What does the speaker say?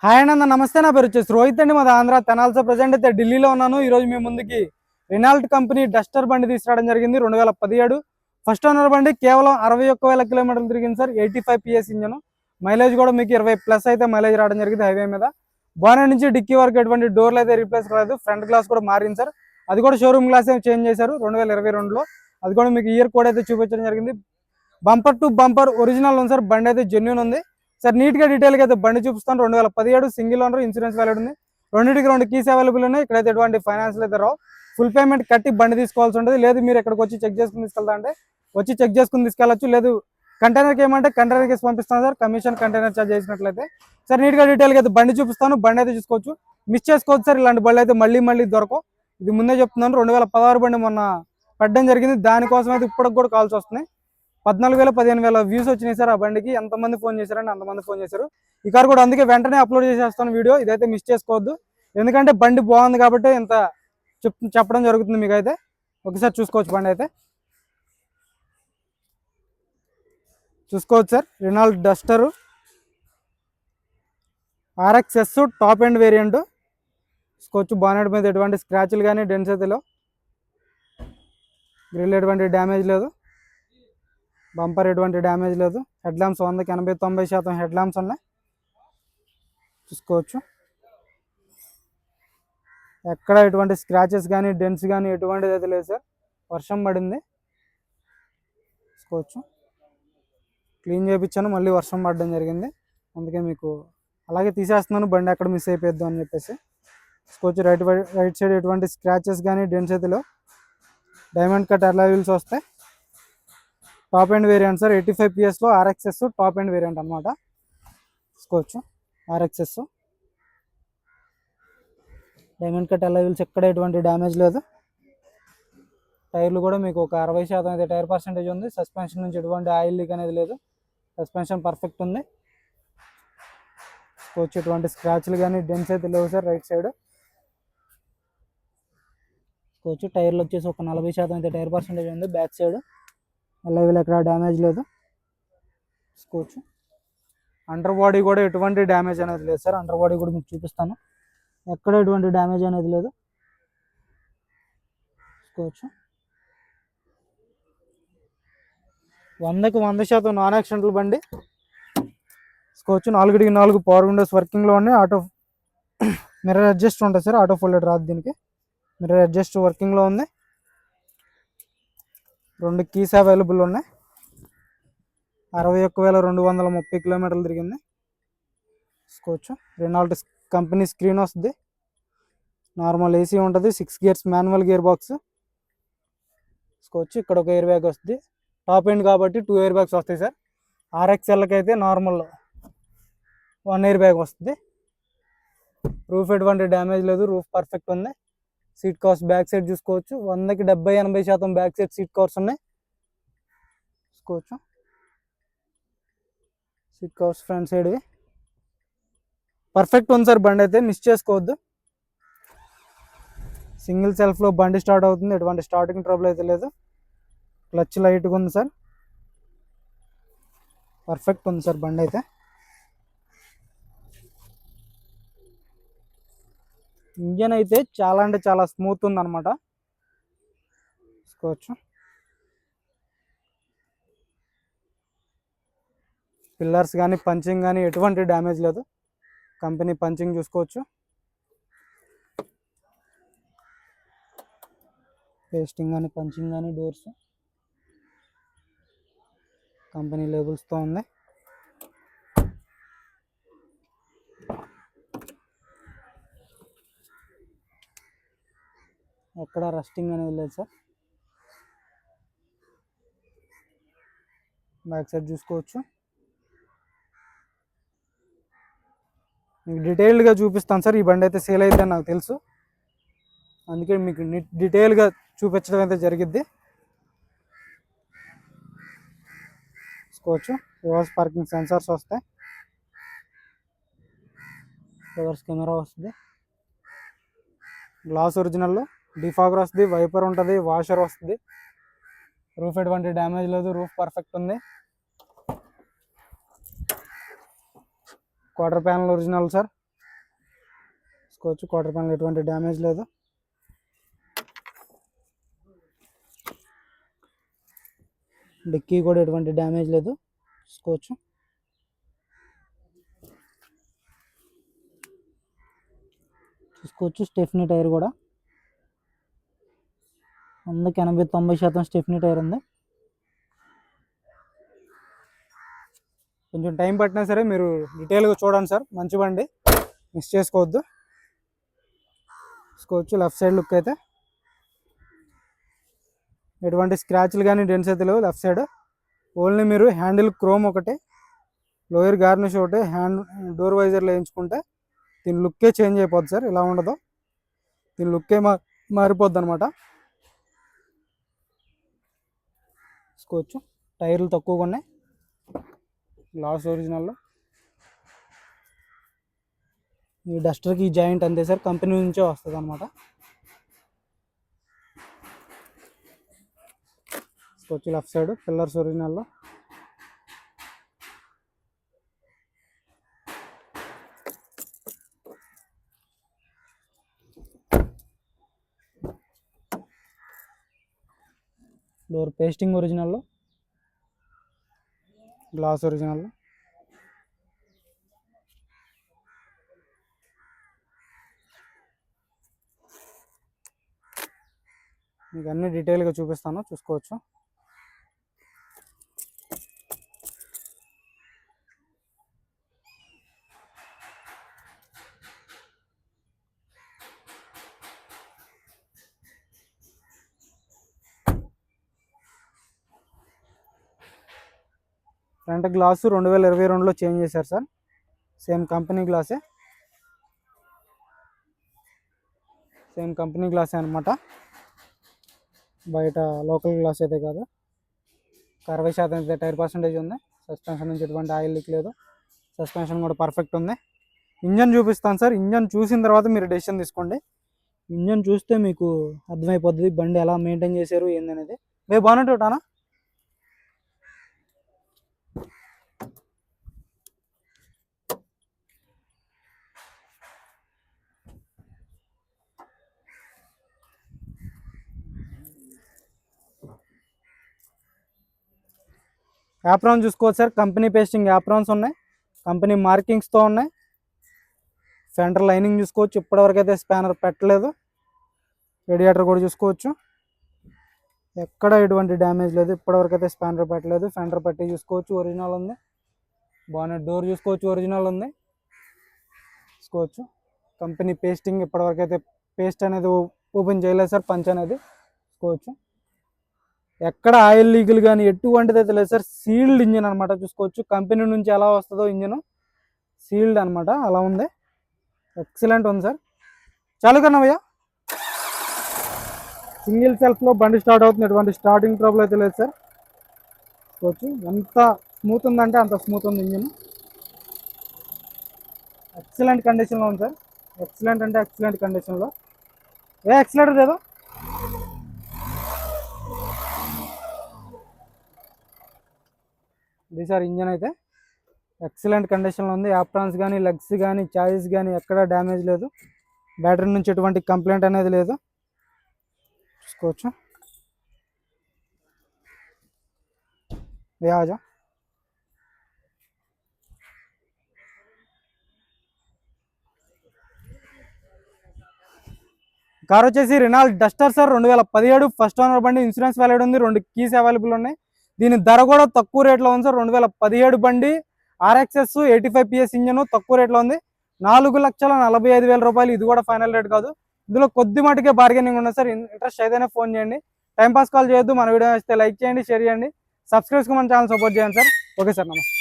Hi అన్న నమస్తే. నా పేరు వచ్చేసి రోహిత్ అండి. మాది ఆంధ్ర తెనాల్సో. ప్రజెంట్ అయితే ఢిల్లీలో ఉన్నాను. ఈరోజు మీ ముందుకి రెనాల్ట్ కంపెనీ డస్టర్ బండి తీసుకురావడం జరిగింది. 2017 ఫస్ట్ ఓనర్ బండి. కేవలం 61,000 కిలోమీటర్లు తిరిగింది సార్. 85 PS engine. మైలేజ్ కూడా మీకు 20+ అయితే మైలేజ్ రావడం జరిగింది హైవే మీద. బానెట్ నుంచి డిక్కీ వరకు ఎటువంటి డోర్లు అయితే రీప్లేస్ కాలేదు. ఫ్రంట్ గ్లాస్ కూడా మారింది సార్. అది కూడా షోరూమ్ గ్లాస్ ఏమి చేంజ్ చేశారు 2022లో. అది కూడా మీకు ఇయర్ కోడ్ అయితే చూపించడం జరిగింది. బంపర్ టు బంపర్ ఒరిజినల్ ఉంది సార్. బండి అయితే జెన్యూన్ ఉంది సార్. నీట్గా డీటెయిల్గా అయితే బండి చూపిస్తాను. 2017 సింగిల్ ఓనర్, ఇన్సూరెన్స్ వ్యాలిడ్ ఉంది. రెండింటికి 2 కీస్ అవైలబుల్ ఉన్నాయి. ఇక్కడైతే ఎటువంటి ఫైనాన్స్ అయితే రావు. ఫుల్ పేమెంట్ కట్టి బండి తీసుకోవాల్సి ఉంటుంది. లేదు మీరు ఎక్కడికి వచ్చి చెక్ చేసుకుని తీసుకెళ్తా అంటే వచ్చి చెక్ చేసుకుని తీసుకెళ్ళచ్చు. లేదు కంటైనర్కి ఏమంటే కంటైనర్ కేసు పంపిస్తాను సార్. కమిషన్ కంటైనర్ చార్జ్ చేసినట్లయితే సార్. నీట్గా డీటెయిల్గా అయితే బండి చూపిస్తాను. బండి అయితే చూసుకోవచ్చు. మిస్ చేసుకోవచ్చు సార్. ఇలాంటి బండి అయితే మళ్ళీ దొరకవు. ఇది ముందే చెప్తున్నాను. 2016 బండి మొన్న పెట్టడం జరిగింది. దానికోసం అయితే ఇప్పటికి కూడా కాల్స్ వస్తున్నాయి. 14,000 15,000 వ్యూస్ వచ్చినాయి సార్. ఆ బండికి ఎంతమంది ఫోన్ చేశారని అంతమంది ఫోన్ చేశారు. ఈ కార్ కూడా అందుకే వెంటనే అప్లోడ్ చేసేస్తాను వీడియో. ఇదైతే మిస్ చేసుకోవద్దు. ఎందుకంటే బండి బాగుంది కాబట్టి ఇంత చెప్పడం జరుగుతుంది మీకు. అయితే ఒకసారి చూసుకోవచ్చు. బండి అయితే చూసుకోవచ్చు sir. Renault Duster RXS top end variant చూసుకోవచ్చు. బానెట్ మీద ఎటువంటి స్క్రాచ్లు కానీ డెన్స్ అయితే లేవు. గ్రిల్ ఎటువంటి డ్యామేజ్ లేదు. బంపర్ ఎటువంటి డ్యామేజ్ లేదు. హెడ్ ల్యాంప్స్ 100కి 80-90% హెడ్ ల్యాంప్స్ ఉన్నాయి. చూసుకోవచ్చు. ఎక్కడ ఎటువంటి స్క్రాచెస్ కానీ డెన్స్ కానీ ఎటువంటిది అయితే లేదు సార్. వర్షం పడింది చూసుకోవచ్చు. క్లీన్ చేయించాను, మళ్ళీ వర్షం పడడం జరిగింది. అందుకే మీకు అలాగే తీసేస్తున్నాను. బండి ఎక్కడ మిస్ అయిపోద్దు అని చెప్పేసి చూసుకోవచ్చు. రైట్ సైడ్ ఎటువంటి స్క్రాచెస్ కానీ డెన్స్ అయితే లేవు. డైమండ్ కట్ అలాయ్ వీల్స్ వస్తాయి. Top end variant sir. 85 PS RXS top end variant అనమాట. చూసుకోవచ్చు. RXS diamond cut alloy wheels ఎక్కడ ఎటువంటి డ్యామేజ్ లేదు. టైర్లు కూడా మీకు ఒక 60% అయితే టైర్ పర్సెంటేజ్ ఉంది. సస్పెన్షన్ నుంచి ఎటువంటి ఆయిల్ లీక్ అనేది లేదు. సస్పెన్షన్ పర్ఫెక్ట్ ఉంది. చూసుకోవచ్చు. ఎటువంటి స్క్రాచ్లు కానీ డెన్స్ అయితే లేవు సార్. రైట్ సైడ్ చూసుకోవచ్చు. టైర్లు వచ్చేసి ఒక 40% అయితే టైర్ పర్సెంటేజ్ ఉంది. బ్యాక్ సైడ్ అలైవిల్ ఎక్కడ డ్యామేజ్ లేదు. చూసుకోవచ్చు. అండర్ బాడీ కూడా ఎటువంటి డ్యామేజ్ అనేది లేదు సార్. అండర్ బాడీ కూడా మీకు చూపిస్తాను. ఎక్కడ ఎటువంటి డ్యామేజ్ అనేది లేదు. చూసుకోవచ్చు. 100కి 100% నాన్ యాక్సిడెంటల్ బండి. చూసుకోవచ్చు. 4కి 4 పవర్ విండోస్ వర్కింగ్లో ఉన్నాయి. ఆటో మిర్రర్ అడ్జస్ట్ ఉంటుంది సార్. ఆటో ఫోల్డెడ్ రాదు దీనికి. మిర్రర్ అడ్జస్ట్ వర్కింగ్లో ఉంది. 2 కీస్ అవైలబుల్ ఉన్నాయి. 61,230 కిలోమీటర్లు తిరిగింది. చూసుకోవచ్చు. రెనాల్ట్ కంపెనీ స్క్రీన్ వస్తుంది. నార్మల్ AC ఉంటుంది. 6 గేర్స్ మాన్యువల్ గేర్ బాక్స్. చూసుకోవచ్చు. ఇక్కడ ఒక ఎయిర్ బ్యాగ్ వస్తుంది. టాప్ ఎండ్ కాబట్టి 2 ఎయిర్ బ్యాగ్స్ వస్తాయి సార్. RXLకి అయితే నార్మల్ 1 ఎయిర్ బ్యాగ్ వస్తుంది. రూఫ్ ఎటువంటి డ్యామేజ్ లేదు. రూఫ్ పర్ఫెక్ట్ ఉంది. సీట్ కవర్స్ బ్యాక్ సైడ్ చూసుకోవచ్చు. 100కి 70-80% బ్యాక్ సైడ్ సీట్ కవర్స్ ఉన్నాయి. చూసుకోవచ్చు. సీట్ కవర్స్ ఫ్రంట్ సైడ్వి పర్ఫెక్ట్ ఉంది సార్. బండి అయితే మిస్ చేసుకోవద్దు. సింగిల్ సెల్ఫ్లో బండి స్టార్ట్ అవుతుంది. ఎటువంటి స్టార్టింగ్ ట్రబుల్ అయితే లేదు. క్లచ్ లైట్గా ఉంది సార్. పర్ఫెక్ట్ ఉంది సార్ బండి అయితే. ఇంజన్ అయితే చాలా అంటే చాలా స్మూత్ ఉంది అనమాట. చూసుకోవచ్చు. పిల్లర్స్ కానీ పంచింగ్ కానీ ఎటువంటి డ్యామేజ్ లేదు. కంపెనీ పంచింగ్ చూసుకోవచ్చు. పేస్టింగ్ కానీ పంచింగ్ కానీ డోర్స్ కంపెనీ లేబుల్స్తో ఉంది. ఎక్కడ రస్టింగ్ అనేది లేదు సార్. బ్యాక్ సైడ్ చూసుకోవచ్చు. మీకు డీటెయిల్డ్గా చూపిస్తాను సార్. ఈ బండి అయితే సేల్ అయితే నాకు తెలుసు. అందుకే మీకు డీటెయిల్గా చూపించడం అయితే జరిగిద్ది. చూసుకోవచ్చు. రివర్స్ పార్కింగ్ సెన్సార్స్ వస్తాయి. రివర్స్ కెమెరా వస్తుంది. గ్లాస్ ఒరిజినల్లో డిఫాగర్ వస్తుంది. వైపర్ ఉంటుంది. వాషర్ వస్తుంది. రూఫ్ ఎటువంటి డ్యామేజ్ లేదు. రూఫ్ పర్ఫెక్ట్ ఉంది. Quarter panel original sir. చూసుకోవచ్చు. క్వార్టర్ ప్యానల్ ఎటువంటి డ్యామేజ్ లేదు. డిక్కీ కూడా ఎటువంటి డ్యామేజ్ లేదు చూసుకోవచ్చు. స్టెఫ్నీ టైర్ కూడా 100కి 80-90% స్టెఫ్నీ టైర్ ఉంది. కొంచెం టైం పట్టినా సరే మీరు డీటెయిల్గా చూడండి సార్, మంచి బండి, మిస్ చేసుకోవద్దు. చూసుకోవచ్చు. లెఫ్ట్ సైడ్ లుక్ అయితే ఎటువంటి స్క్రాచ్లు కానీ డెన్స్ అయితే లేవు. లెఫ్ట్ సైడ్ ఓన్లీ మీరు హ్యాండిల్ క్రోమ్ ఒకటి, లోయర్ గార్నిష్ ఒకటి, డోర్ వైజర్లో వేయించుకుంటే దీని లుక్కే చేంజ్ అయిపోద్ది సార్. ఇలా ఉండదు, దీని లుక్కే మారిపోద్ది అనమాట. చూసుకోవచ్చు. టైర్లు తక్కువగా ఉన్నాయి. గ్లాస్ ఒరిజినల్లో. ఈ డస్టర్కి ఈ జాయింట్ అంతే సార్, కంపెనీ నుంచే వస్తుంది అనమాట. చూసుకోవచ్చు. లెఫ్ట్ సైడ్ పిల్లర్స్ ఒరిజినల్లో. డోర్ పేస్టింగ్ ఒరిజినల్లో, గ్లాస్ ఒరిజినల్లో. మీకు అన్ని డీటెయిల్గా చూపిస్తాను, చూసుకోవచ్చు. ఫ్రంట్ గ్లాసు 2022లో చేంజ్ చేశారు సార్. సేమ్ కంపెనీ గ్లాసే, అనమాట. బయట లోకల్ గ్లాస్ అయితే కాదు. 60% అయితే టైర్ పర్సెంటేజ్ ఉంది. సస్పెన్షన్ నుంచి ఎటువంటి ఆయిల్ లీక్ లేదు. సస్పెన్షన్ కూడా పర్ఫెక్ట్ ఉంది. ఇంజన్ చూపిస్తాను సార్. ఇంజన్ చూసిన తర్వాత మీరు డెసిషన్ తీసుకోండి. ఇంజన్ చూస్తే మీకు అర్థమైపోద్ది బండి ఎలా మెయింటైన్ చేశారు ఏందనేది. మే బాగున్నట్టు ఉంటానా. యాప్రాన్ చూసుకోవచ్చు సార్. కంపెనీ పేస్టింగ్ యాప్రాన్స్ ఉన్నాయి, కంపెనీ మార్కింగ్స్తో ఉన్నాయి. సెంటర్ లైనింగ్ చూసుకోవచ్చు. ఇప్పటివరకు అయితే స్పానర్ పెట్టలేదు. రేడియేటర్ కూడా చూసుకోవచ్చు. ఎక్కడ ఎటువంటి డ్యామేజ్ లేదు. ఇప్పటివరకు అయితే స్పానర్ పెట్టలేదు. ఫెండర్ పట్టి చూసుకోవచ్చు, ఒరిజినల్ ఉంది. బానెట్ డోర్ చూసుకోవచ్చు, ఒరిజినల్ ఉంది. చూసుకోవచ్చు. కంపెనీ పేస్టింగ్ ఇప్పటివరకు అయితే పేస్ట్ అనేది ఓపెన్ చేయలేదు సార్. పంచ్ అనేది చూసుకోవచ్చు. ఎక్కడ ఆయిల్ లీకులు కానీ ఎటువంటిది అయితే లేదు సార్. సీల్డ్ ఇంజిన్ అనమాట. చూసుకోవచ్చు. కంపెనీ నుంచి ఎలా వస్తుందో ఇంజిన్ సీల్డ్ అనమాట, అలా ఉంది. ఎక్సలెంట్ ఉంది సార్. చాలు కన్నా భయ్యా. సింగిల్ సెల్ఫ్లో బండి స్టార్ట్ అవుతుంది. ఎటువంటి స్టార్టింగ్ ప్రాబ్లం అయితే లేదు సార్. చూసుకోవచ్చు. ఎంత స్మూత్ ఉందంటే అంత స్మూత్ ఉంది ఇంజిన్. ఎక్సలెంట్ కండిషన్లో ఉంది సార్. ఎక్సలెంట్ అంటే ఎక్సలెంట్ కండిషన్లో. ఎక్సలెంట్ లేదు. ఇది సార్ ఇంజన్ అయితే ఎక్సలెంట్ కండిషన్లో ఉంది. యాప్రాన్స్ కానీ, లెగ్స్ కానీ, చాయిస్ కానీ ఎక్కడా డ్యామేజ్ లేదు. బ్యాటరీ నుంచి ఎటువంటి కంప్లైంట్ అనేది లేదు. చూసుకోవచ్చు. ఆజా. కార్ వచ్చేసి Renault Duster sir, 2017 first owner బండి. ఇన్సూరెన్స్ వ్యాలిడ్ ఉంది. 2 కీస్ అవైలబుల్ ఉన్నాయి. దీని ధర కూడా తక్కువ రేట్లో ఉంది సార్. 2017 బండి, RXS 85 PS ఇంజన్, తక్కువ రేట్లో ఉంది. 4,45,000 రూపాయలు. ఇది కూడా ఫైనల్ రేట్ కాదు. ఇందులో కొద్ది మటుకే బార్గెనింగ్ ఉంది సార్. ఇంట్రెస్ట్ ఏదైనా ఫోన్ చేయండి. టైంపాస్ కాల్ చేయొద్దు. మన వీడియో వస్తే లైక్ చేయండి, షేర్ చేయండి, సబ్స్క్రైబ్ మన ఛానల్ సపోర్ట్ చేయండి సార్. ఓకే సార్, నమస్తే.